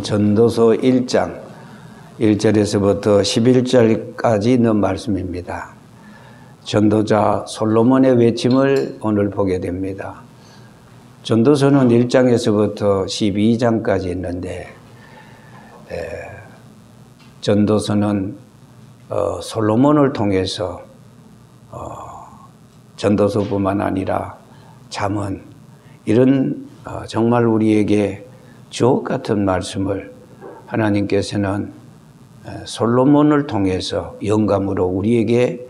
말씀은 전도서 1장 1절에서부터 11절까지 있는 말씀입니다. 전도자 솔로몬의 외침을 오늘 보게 됩니다. 전도서는 1장에서부터 12장까지 있는데 전도서는 솔로몬을 통해서 전도서뿐만 아니라 잠언 이런 정말 우리에게 주옥 같은 말씀을 하나님께서는 솔로몬을 통해서 영감으로 우리에게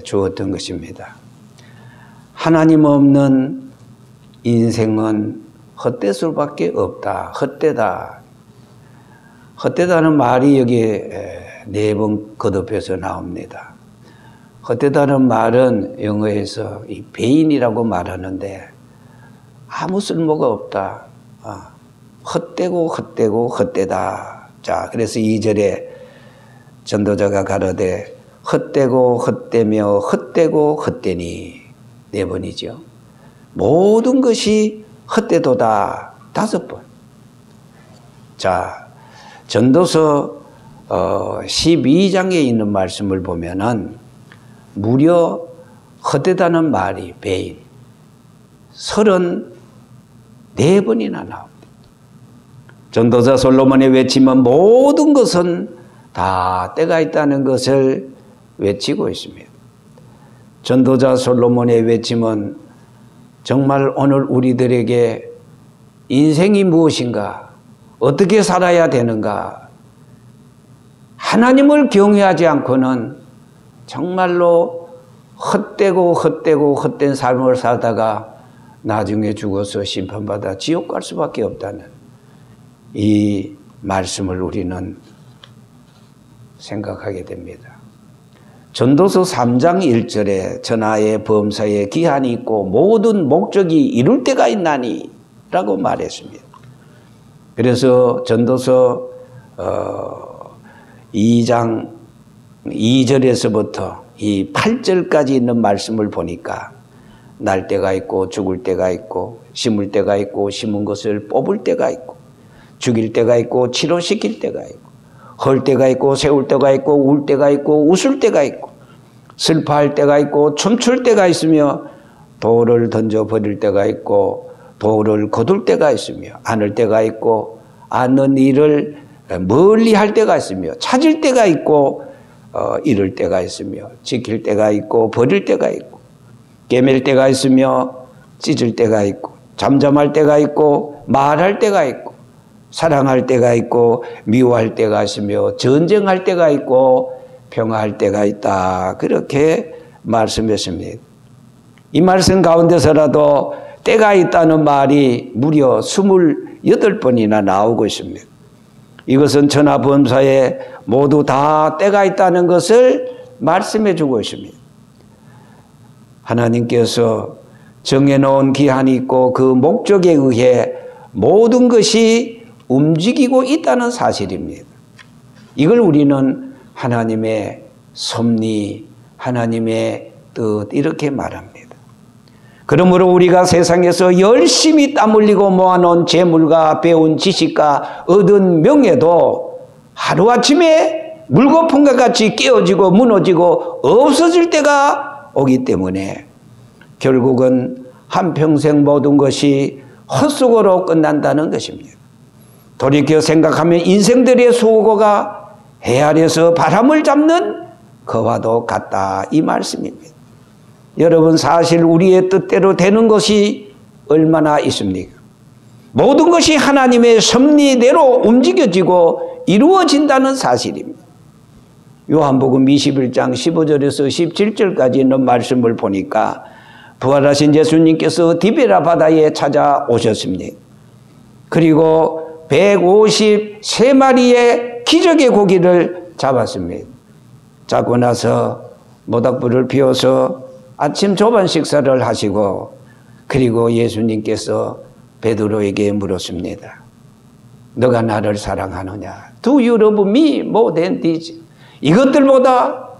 주었던 것입니다. 하나님 없는 인생은 헛되수밖에 없다. 헛되다. 헛되다는 말이 여기에 4번 거듭해서 나옵니다. 헛되다는 말은 영어에서 이 배인이라고 말하는데 아무 쓸모가 없다. 헛되고 헛되고 헛되다. 자, 그래서 2절에 전도자가 가로되 헛되고 헛되며 헛되고 헛되니 4번이죠. 모든 것이 헛되도다 5번. 자, 전도서 12장에 있는 말씀을 보면은 무려 헛되다는 말이 배인 34번이나 나옵니다. 전도자 솔로몬의 외침은 모든 것은 다 때가 있다는 것을 외치고 있습니다. 전도자 솔로몬의 외침은 정말 오늘 우리들에게 인생이 무엇인가, 어떻게 살아야 되는가, 하나님을 경외하지 않고는 정말로 헛되고 헛된 삶을 살다가 나중에 죽어서 심판받아 지옥 갈 수밖에 없다는 이 말씀을 우리는 생각하게 됩니다. 전도서 3장 1절에 전하의 범사에 기한이 있고 모든 목적이 이룰 때가 있나니 라고 말했습니다. 그래서 전도서 2장 2절에서부터 이 8절까지 있는 말씀을 보니까 날 때가 있고 죽을 때가 있고 심을 때가 있고 심은 것을 뽑을 때가 있고 죽일 때가 있고 치료시킬 때가 있고 헐 때가 있고 세울 때가 있고 울 때가 있고 웃을 때가 있고 슬퍼할 때가 있고 춤출 때가 있으며 돌을 던져버릴 때가 있고 돌을 거둘 때가 있으며 안을 때가 있고 안는 일을 멀리 할 때가 있으며 찾을 때가 있고 잃을 때가 있으며 지킬 때가 있고 버릴 때가 있고 깨맬 때가 있으며 찢을 때가 있고 잠잠할 때가 있고 말할 때가 있고 사랑할 때가 있고 미워할 때가 있으며 전쟁할 때가 있고 평화할 때가 있다. 그렇게 말씀했습니다. 이 말씀 가운데서라도 때가 있다는 말이 무려 28번이나 나오고 있습니다. 이것은 천하범사에 모두 다 때가 있다는 것을 말씀해 주고 있습니다. 하나님께서 정해놓은 기한이 있고 그 목적에 의해 모든 것이 움직이고 있다는 사실입니다. 이걸 우리는 하나님의 섭리, 하나님의 뜻 이렇게 말합니다. 그러므로 우리가 세상에서 열심히 땀 흘리고 모아놓은 재물과 배운 지식과 얻은 명예도 하루아침에 물거품과 같이 깨어지고 무너지고 없어질 때가 오기 때문에 결국은 한평생 모든 것이 헛수고로 끝난다는 것입니다. 돌이켜 생각하면 인생들의 수고가 해 아래서 바람을 잡는 그와도 같다 이 말씀입니다. 여러분 사실 우리의 뜻대로 되는 것이 얼마나 있습니까? 모든 것이 하나님의 섭리대로 움직여지고 이루어진다는 사실입니다. 요한복음 21장 15절에서 17절까지 있는 말씀을 보니까 부활하신 예수님께서 디베라 바다에 찾아오셨습니다. 그리고 153마리의 기적의 고기를 잡았습니다. 잡고 나서 모닥불을 피워서 아침 조반 식사를 하시고 그리고 예수님께서 베드로에게 물었습니다. 너가 나를 사랑하느냐? Do you love me more than this? 이것들보다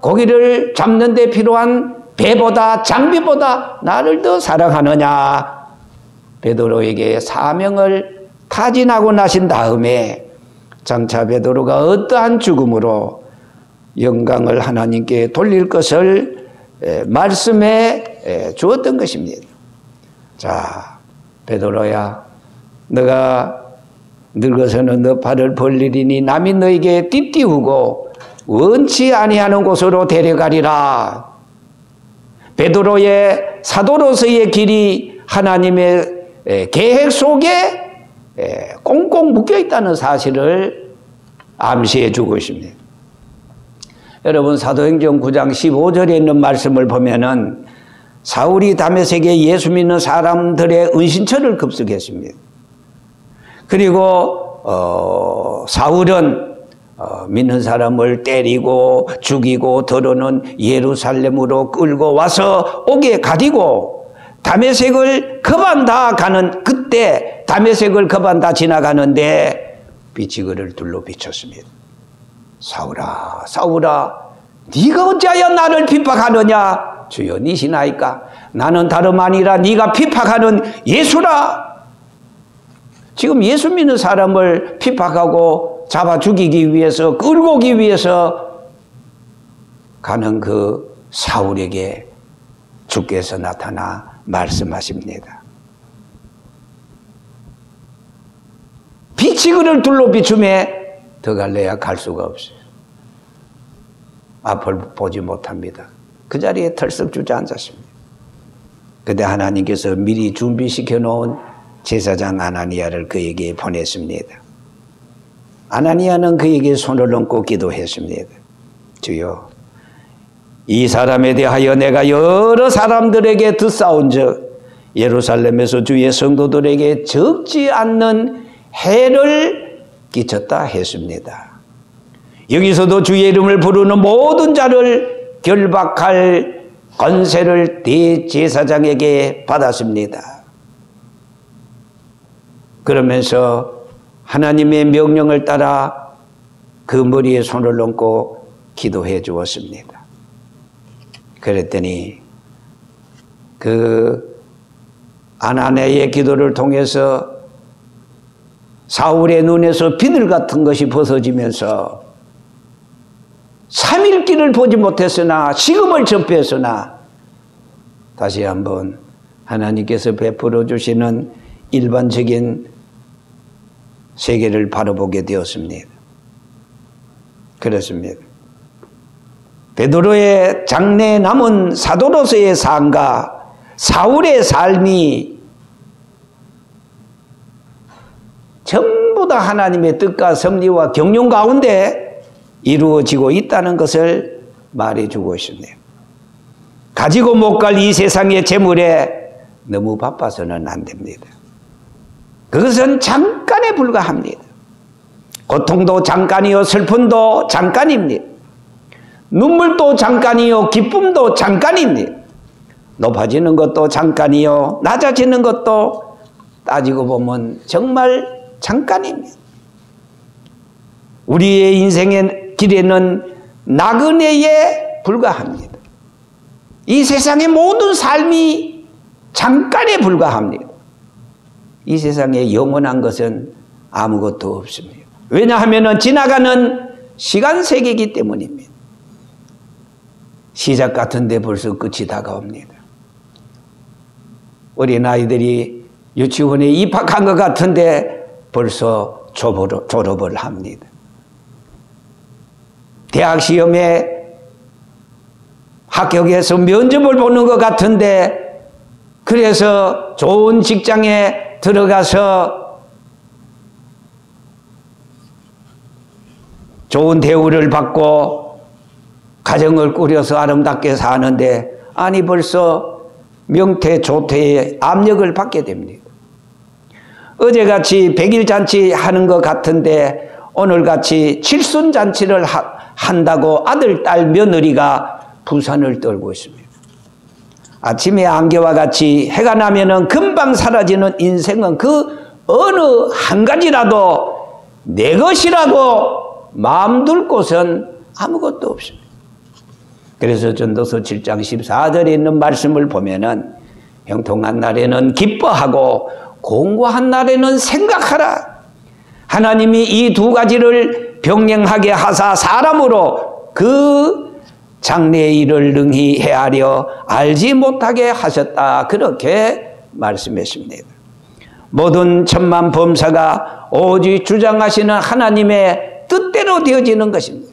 고기를 잡는 데 필요한 배보다 장비보다 나를 더 사랑하느냐? 베드로에게 사명을 타진하고 나신 다음에 장차 베드로가 어떠한 죽음으로 영광을 하나님께 돌릴 것을 말씀해 주었던 것입니다. 자, 베드로야, 너가 늙어서는 너 발을 벌리리니 남이 너에게 띠띠우고 원치 아니하는 곳으로 데려가리라. 베드로의 사도로서의 길이 하나님의 계획 속에 꽁꽁 묶여 있다는 사실을 암시해 주고 있습니다. 여러분, 사도행전 9장 15절에 있는 말씀을 보면은 사울이 다메섹에 예수 믿는 사람들의 은신처를 급습했습니다. 그리고 사울은 믿는 사람을 때리고 죽이고 더러는 예루살렘으로 끌고 와서 옥에 가두고 다메섹을 급한다 가는 그때 다메섹을 급한다 지나가는데 빛이 그를 둘러 비쳤습니다. 사울아, 사울아, 네가 어찌하여 나를 핍박하느냐? 주여, 니시나이까? 나는 다름 아니라 네가 핍박하는 예수라. 지금 예수 믿는 사람을 핍박하고 잡아 죽이기 위해서, 끌고 오기 위해서 가는 그 사울에게 주께서 나타나 말씀하십니다. 빛이 그를 둘러 비춤에 더 갈래야 갈 수가 없어요. 앞을 보지 못합니다. 그 자리에 털썩 주저앉았습니다. 그때 하나님께서 미리 준비시켜 놓은 제사장 아나니아를 그에게 보냈습니다. 아나니아는 그에게 손을 얹고 기도했습니다. 주여, 이 사람에 대하여 내가 여러 사람들에게 듣사온 적 예루살렘에서 주의 성도들에게 적지 않는 해를 끼쳤다 했습니다. 여기서도 주의 이름을 부르는 모든 자를 결박할 권세를 대제사장에게 받았습니다. 그러면서 하나님의 명령을 따라 그 머리에 손을 얹고 기도해 주었습니다. 그랬더니 그 아나니아의 기도를 통해서 사울의 눈에서 비늘 같은 것이 벗어지면서 3일 길을 보지 못했으나 식음을 접했으나 다시 한번 하나님께서 베풀어 주시는 일반적인 세계를 바라보게 되었습니다. 그렇습니다. 베드로의 장래에 남은 사도로서의 삶과 사울의 삶이 전부 다 하나님의 뜻과 섭리와 경륜 가운데 이루어지고 있다는 것을 말해주고 있습니다. 가지고 못 갈 이 세상의 재물에 너무 바빠서는 안 됩니다. 그것은 잠깐에 불과합니다. 고통도 잠깐이요, 슬픔도 잠깐입니다. 눈물도 잠깐이요, 기쁨도 잠깐입니다. 높아지는 것도 잠깐이요, 낮아지는 것도 따지고 보면 정말 잠깐입니다. 우리의 인생의 길에는 나그네에 불과합니다. 이 세상의 모든 삶이 잠깐에 불과합니다. 이 세상에 영원한 것은 아무것도 없습니다. 왜냐하면 지나가는 시간 세계이기 때문입니다. 시작 같은데 벌써 끝이 다가옵니다. 어린아이들이 유치원에 입학한 것 같은데 벌써 졸업을 합니다. 대학 시험에 합격해서 면접을 보는 것 같은데 그래서 좋은 직장에 들어가서 좋은 대우를 받고 가정을 꾸려서 아름답게 사는데 아니 벌써 명태 조퇴의 압력을 받게 됩니다. 어제같이 백일잔치 하는 것 같은데 오늘같이 칠순잔치를 한다고 아들, 딸, 며느리가 부산을 떨고 있습니다. 아침에 안개와 같이 해가 나면은 금방 사라지는 인생은 그 어느 한 가지라도 내 것이라고 마음 둘 곳은 아무것도 없습니다. 그래서 전도서 7장 14절에 있는 말씀을 보면은 형통한 날에는 기뻐하고 공고한 날에는 생각하라. 하나님이 이 두 가지를 병행하게 하사 사람으로 그 장래의 일을 능히 헤아려 알지 못하게 하셨다. 그렇게 말씀했습니다. 모든 천만 범사가 오직 주장하시는 하나님의 뜻대로 되어지는 것입니다.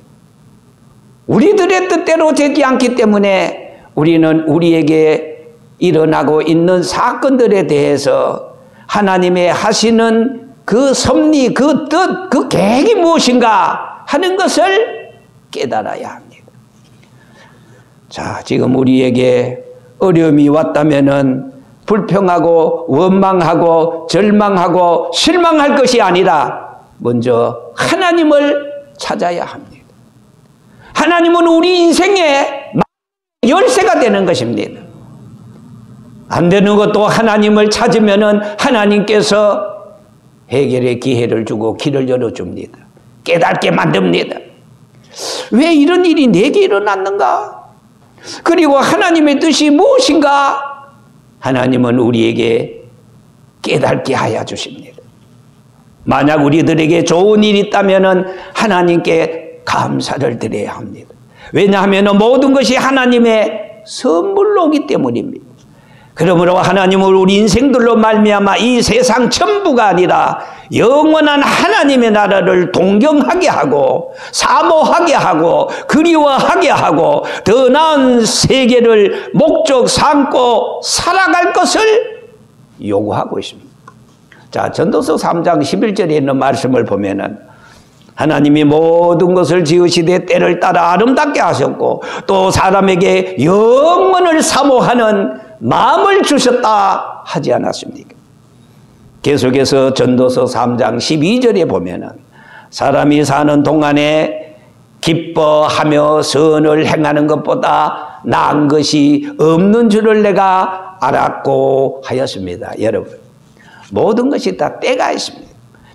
우리들의 뜻대로 되지 않기 때문에 우리는 우리에게 일어나고 있는 사건들에 대해서 하나님의 하시는 그 섭리, 그 뜻, 그 계획이 무엇인가 하는 것을 깨달아야 합니다. 자, 지금 우리에게 어려움이 왔다면은 불평하고 원망하고 절망하고 실망할 것이 아니라 먼저 하나님을 찾아야 합니다. 하나님은 우리 인생의 열쇠가 되는 것입니다. 안 되는 것도 하나님을 찾으면은 하나님께서 해결의 기회를 주고 길을 열어줍니다. 깨닫게 만듭니다. 왜 이런 일이 내게 일어났는가? 그리고 하나님의 뜻이 무엇인가? 하나님은 우리에게 깨닫게 하여 주십니다. 만약 우리들에게 좋은 일이 있다면 하나님께 감사를 드려야 합니다. 왜냐하면 모든 것이 하나님의 선물로 오기 때문입니다. 그러므로 하나님은 우리 인생들로 말미암아 이 세상 전부가 아니라 영원한 하나님의 나라를 동경하게 하고 사모하게 하고 그리워하게 하고 더 나은 세계를 목적 삼고 살아갈 것을 요구하고 있습니다. 자, 전도서 3장 11절에 있는 말씀을 보면은 하나님이 모든 것을 지으시되 때를 따라 아름답게 하셨고 또 사람에게 영원을 사모하는 마음을 주셨다 하지 않았습니까? 계속해서 전도서 3장 12절에 보면은 사람이 사는 동안에 기뻐하며 선을 행하는 것보다 나은 것이 없는 줄을 내가 알았고 하였습니다. 여러분, 모든 것이 다 때가 있습니다.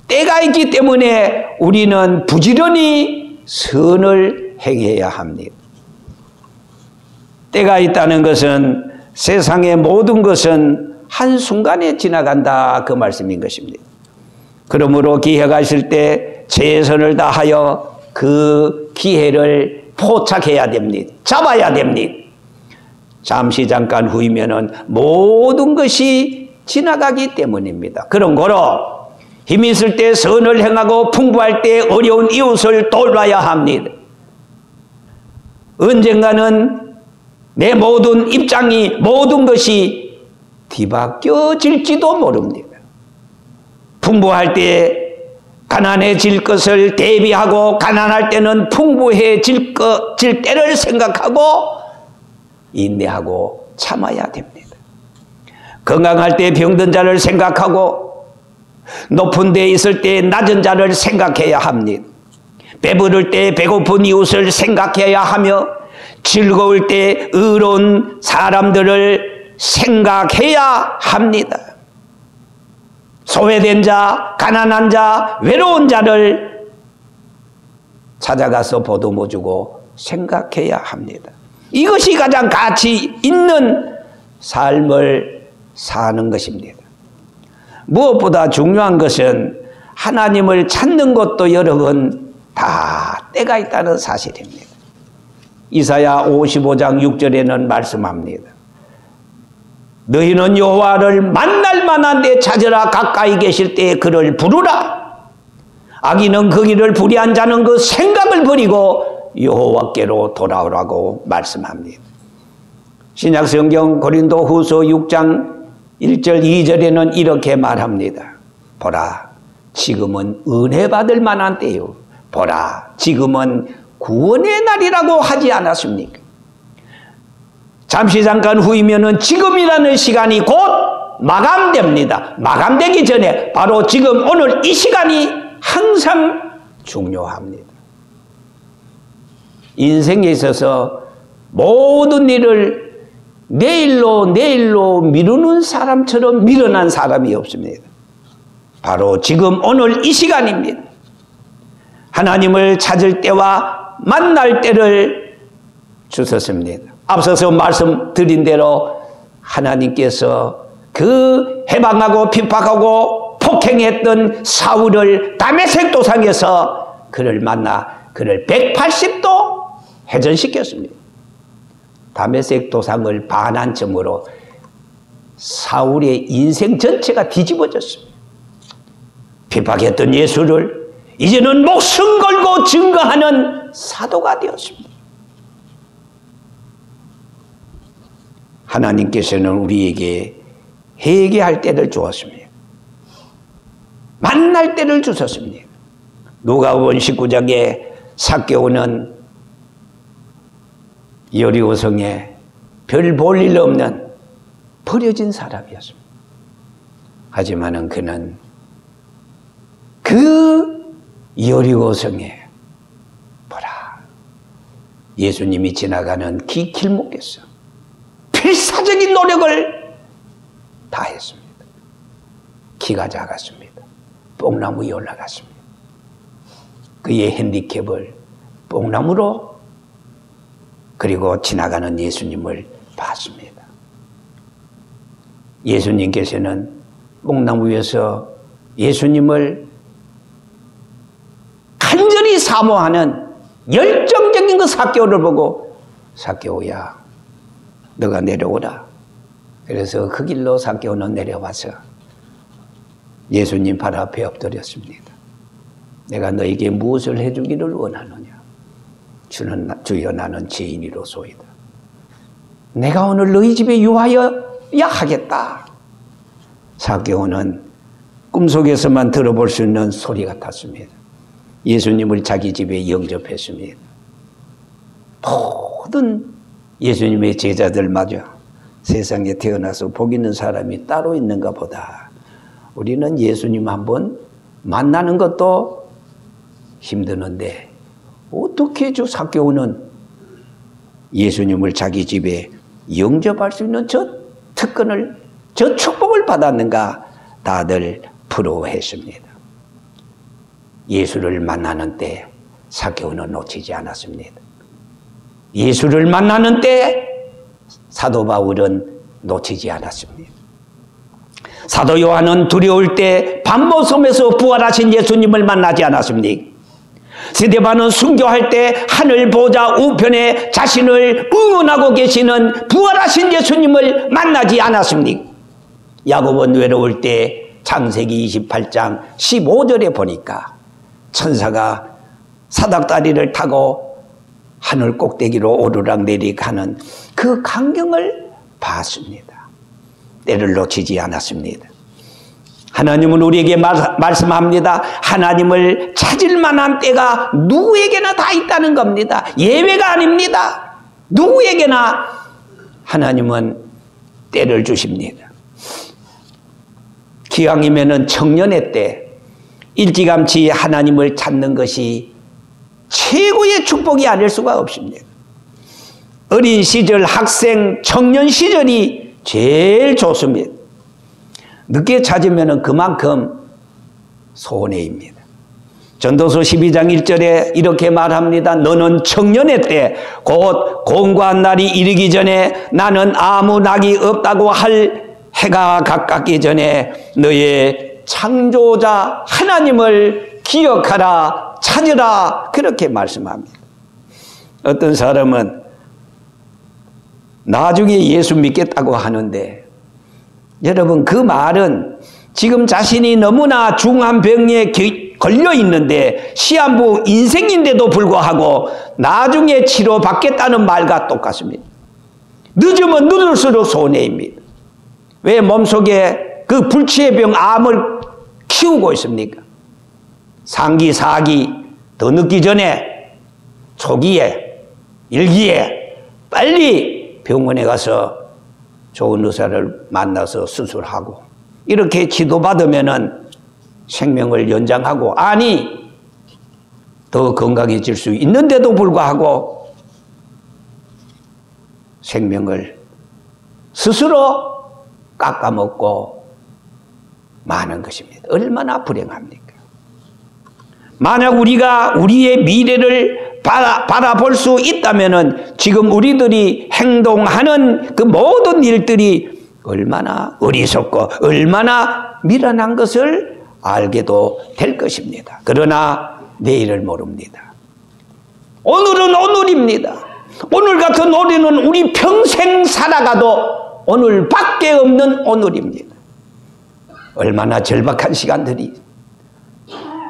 때가 있기 때문에 우리는 부지런히 선을 행해야 합니다. 때가 있다는 것은 세상의 모든 것은 한순간에 지나간다 그 말씀인 것입니다. 그러므로 기회가 있을 때 최선을 다하여 그 기회를 포착해야 됩니다. 잡아야 됩니다. 잠시 잠깐 후이면은 모든 것이 지나가기 때문입니다. 그런 거로 힘 있을 때 선을 행하고 풍부할 때 어려운 이웃을 돌봐야 합니다. 언젠가는 내 모든 입장이 모든 것이 뒤바뀌어질지도 모릅니다. 풍부할 때 가난해질 것을 대비하고 가난할 때는 풍부해질 때를 생각하고 인내하고 참아야 됩니다. 건강할 때 병든 자를 생각하고 높은 데 있을 때 낮은 자를 생각해야 합니다. 배부를 때 배고픈 이웃을 생각해야 하며 즐거울 때 의로운 사람들을 생각해야 합니다. 소외된 자, 가난한 자, 외로운 자를 찾아가서 보듬어주고 생각해야 합니다. 이것이 가장 가치 있는 삶을 사는 것입니다. 무엇보다 중요한 것은 하나님을 찾는 것도 여러분 다 때가 있다는 사실입니다. 이사야 55장 6절에는 말씀합니다. 너희는 여호와를 만날 만한 데 찾으라. 가까이 계실 때에 그를 부르라. 악인은 그 길을 불의한 자는 그 생각을 버리고 여호와께로 돌아오라고 말씀합니다. 신약성경 고린도후서 6장 1절 2절에는 이렇게 말합니다. 보라, 지금은 은혜 받을 만한 때요. 보라, 지금은 구원의 날이라고 하지 않았습니까? 잠시 잠깐 후이면은 지금이라는 시간이 곧 마감됩니다. 마감되기 전에 바로 지금 오늘 이 시간이 항상 중요합니다. 인생에 있어서 모든 일을 내일로 미루는 사람처럼 미련한 사람이 없습니다. 바로 지금 오늘 이 시간입니다. 하나님을 찾을 때와 만날 때를 주셨습니다. 앞서서 말씀드린 대로 하나님께서 그 해방하고 핍박하고 폭행했던 사울을 다메섹 도상에서 그를 만나 그를 180도 회전시켰습니다. 다메섹 도상을 반환점으로 사울의 인생 전체가 뒤집어졌습니다. 핍박했던 예수를 이제는 목숨 걸고 증거하는 사도가 되었습니다. 하나님께서는 우리에게 회개할 때를 주었습니다. 만날 때를 주셨습니다. 누가복음 19장에 삭개오는 여리고성에 별 볼 일 없는 버려진 사람이었습니다. 하지만은 그는 그 여리고성에 보라, 예수님이 지나가는 길목에서 필사적인 노력을 다했습니다. 키가 작았습니다. 뽕나무 위에 올라갔습니다. 그의 핸디캡을 뽕나무로 그리고 지나가는 예수님을 봤습니다. 예수님께서는 뽕나무 위에서 예수님을 간절히 사모하는 열정적인 그 삭개오를 보고 삭개오야, 너가 내려오라. 그래서 그 길로 삭개오는 내려와서 예수님 발 앞에 엎드렸습니다. 내가 너에게 무엇을 해주기를 원하느냐? 주여, 나는 죄인이로소이다. 내가 오늘 너희 집에 유하여야 하겠다. 삭개오는 꿈속에서만 들어볼 수 있는 소리 같았습니다. 예수님을 자기 집에 영접했습니다. 모든 예수님의 제자들마저 세상에 태어나서 복 있는 사람이 따로 있는가 보다. 우리는 예수님 한번 만나는 것도 힘드는데 어떻게 저 삭개오는 예수님을 자기 집에 영접할 수 있는 저 특권을, 저 축복을 받았는가 다들 부러워했습니다. 예수를 만나는 때 삭개오는 놓치지 않았습니다. 예수를 만나는 때 사도 바울은 놓치지 않았습니다. 사도 요한은 두려울 때 밤모섬에서 부활하신 예수님을 만나지 않았습니까? 스데반은 순교할 때 하늘 보좌 우편에 자신을 응원하고 계시는 부활하신 예수님을 만나지 않았습니까? 야곱은 외로울 때 창세기 28장 15절에 보니까 천사가 사닥다리를 타고 하늘 꼭대기로 오르락내리락 하는 그 광경을 봤습니다. 때를 놓치지 않았습니다. 하나님은 우리에게 말씀합니다. 하나님을 찾을 만한 때가 누구에게나 다 있다는 겁니다. 예외가 아닙니다. 누구에게나 하나님은 때를 주십니다. 기왕이면은 청년의 때 일찌감치 하나님을 찾는 것이 최고의 축복이 아닐 수가 없습니다. 어린 시절, 학생, 청년 시절이 제일 좋습니다. 늦게 찾으면 그만큼 손해입니다. 전도서 12장 1절에 이렇게 말합니다. 너는 청년의 때 곧 공고한 날이 이르기 전에 나는 아무 낙이 없다고 할 해가 가깝기 전에 너의 창조자 하나님을 기억하라, 찾으라, 그렇게 말씀합니다. 어떤 사람은 나중에 예수 믿겠다고 하는데, 여러분, 그 말은 지금 자신이 너무나 중한 병에 걸려 있는데 시한부 인생인데도 불구하고 나중에 치료받겠다는 말과 똑같습니다. 늦으면 늦을수록 손해입니다. 왜 몸속에 그 불치의 병 암을 키우고 있습니까? 상기, 사기 더 늦기 전에 초기에, 일기에 빨리 병원에 가서 좋은 의사를 만나서 수술하고 이렇게 치료받으면은 생명을 연장하고, 아니 더 건강해질 수 있는데도 불구하고 생명을 스스로 깎아먹고 마는 것입니다. 얼마나 불행합니까? 만약 우리가 우리의 미래를 바라볼 수 있다면은 지금 우리들이 행동하는 그 모든 일들이 얼마나 어리석고 얼마나 미련한 것을 알게도 될 것입니다. 그러나 내일을 모릅니다. 오늘은 오늘입니다. 오늘 같은 오늘은 우리 평생 살아가도 오늘밖에 없는 오늘입니다. 얼마나 절박한 시간들이.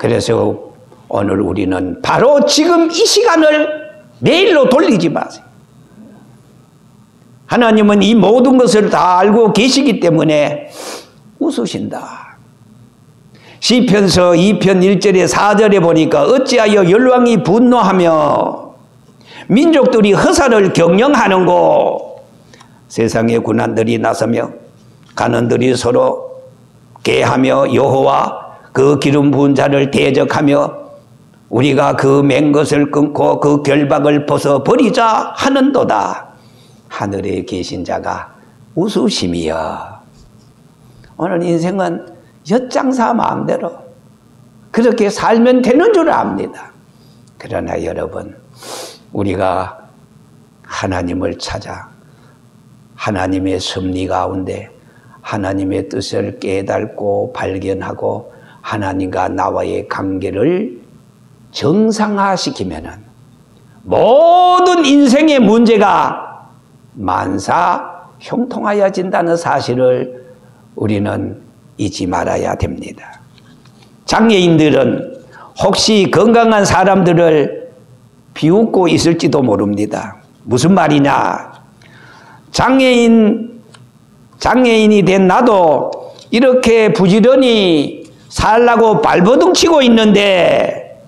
그래서 오늘 우리는 바로 지금 이 시간을 내일로 돌리지 마세요. 하나님은 이 모든 것을 다 알고 계시기 때문에 웃으신다. 시편서 2편 1절에 4절에 보니까 어찌하여 열왕이 분노하며 민족들이 허사를 경영하는고 세상의 군한들이 나서며 간원들이 서로 계하며 여호와 그 기름 부은 자를 대적하며 우리가 그 맨 것을 끊고 그 결박을 벗어버리자 하는도다. 하늘에 계신 자가 웃으심이여. 오늘 인생은 엿장사 마음대로 그렇게 살면 되는 줄 압니다. 그러나 여러분, 우리가 하나님을 찾아 하나님의 섭리 가운데 하나님의 뜻을 깨닫고 발견하고 하나님과 나와의 관계를 정상화시키면은 모든 인생의 문제가 만사 형통하여진다는 사실을 우리는 잊지 말아야 됩니다. 장애인들은 혹시 건강한 사람들을 비웃고 있을지도 모릅니다. 무슨 말이냐? 장애인이 된 나도 이렇게 부지런히 살라고 발버둥 치고 있는데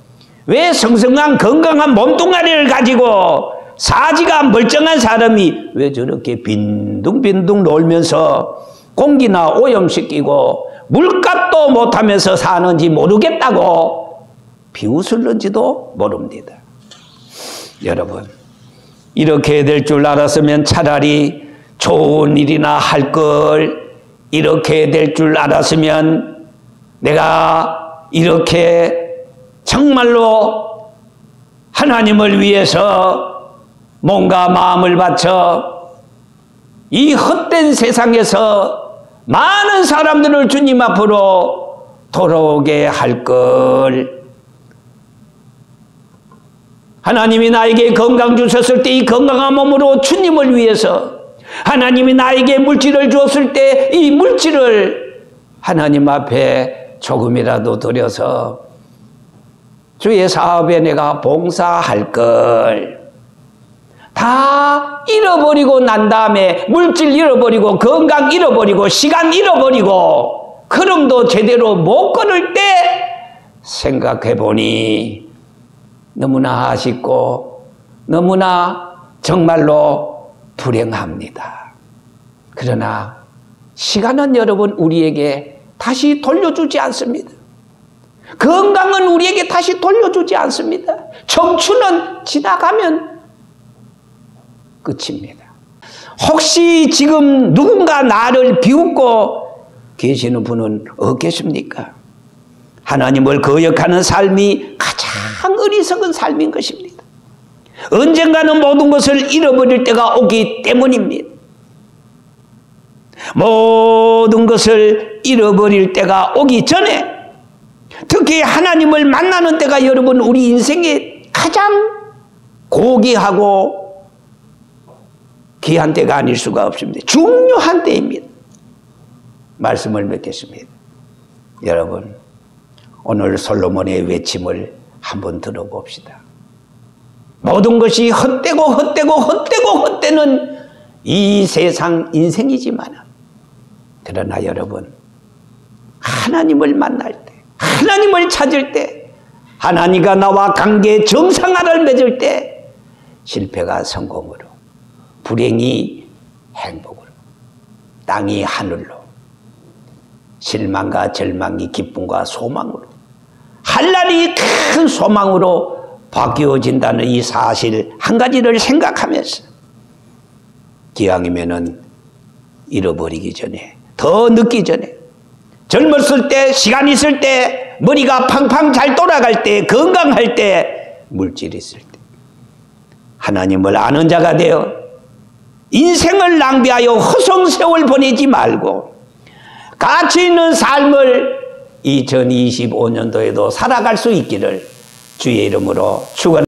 왜 성성한 건강한 몸뚱아리를 가지고 사지가 멀쩡한 사람이 왜 저렇게 빈둥빈둥 놀면서 공기나 오염시키고 물값도 못하면서 사는지 모르겠다고 비웃을는지도 모릅니다. 여러분, 이렇게 될 줄 알았으면 차라리 좋은 일이나 할 걸, 이렇게 될 줄 알았으면 내가 이렇게 정말로 하나님을 위해서 몸과 마음을 바쳐 이 헛된 세상에서 많은 사람들을 주님 앞으로 돌아오게 할 걸. 하나님이 나에게 건강 주셨을 때 이 건강한 몸으로 주님을 위해서, 하나님이 나에게 물질을 주었을 때 이 물질을 하나님 앞에 조금이라도 드려서 주의 사업에 내가 봉사할 걸. 다 잃어버리고 난 다음에 물질 잃어버리고 건강 잃어버리고 시간 잃어버리고 걸음도 제대로 못 걸을 때 생각해 보니 너무나 아쉽고 너무나 정말로 불행합니다. 그러나 시간은 여러분 우리에게 다시 돌려주지 않습니다. 건강은 우리에게 다시 돌려주지 않습니다. 청춘은 지나가면 끝입니다. 혹시 지금 누군가 나를 비웃고 계시는 분은 없겠습니까? 하나님을 거역하는 삶이 가장 어리석은 삶인 것입니다. 언젠가는 모든 것을 잃어버릴 때가 오기 때문입니다. 모든 것을 잃어버릴 때가 오기 전에, 특히 하나님을 만나는 때가 여러분 우리 인생의 가장 고귀하고 귀한 때가 아닐 수가 없습니다. 중요한 때입니다. 말씀을 맺겠습니다. 여러분, 오늘 솔로몬의 외침을 한번 들어봅시다. 모든 것이 헛되고 헛되고 헛되고 헛되는 이 세상 인생이지만, 그러나 여러분, 하나님을 만날 때, 하나님을 찾을 때, 하나님과 나와 관계 정상화를 맺을 때 실패가 성공으로, 불행이 행복으로, 땅이 하늘로, 실망과 절망이 기쁨과 소망으로, 한날이 큰 소망으로 바뀌어진다는 이 사실 한 가지를 생각하면서 기왕이면은 잃어버리기 전에, 더 늦기 전에, 젊었을 때, 시간 있을 때, 머리가 팡팡 잘 돌아갈 때, 건강할 때, 물질 있을 때 하나님을 아는 자가 되어 인생을 낭비하여 허송세월 보내지 말고 가치 있는 삶을 2025년도에도 살아갈 수 있기를 주의 이름으로 축원합니다.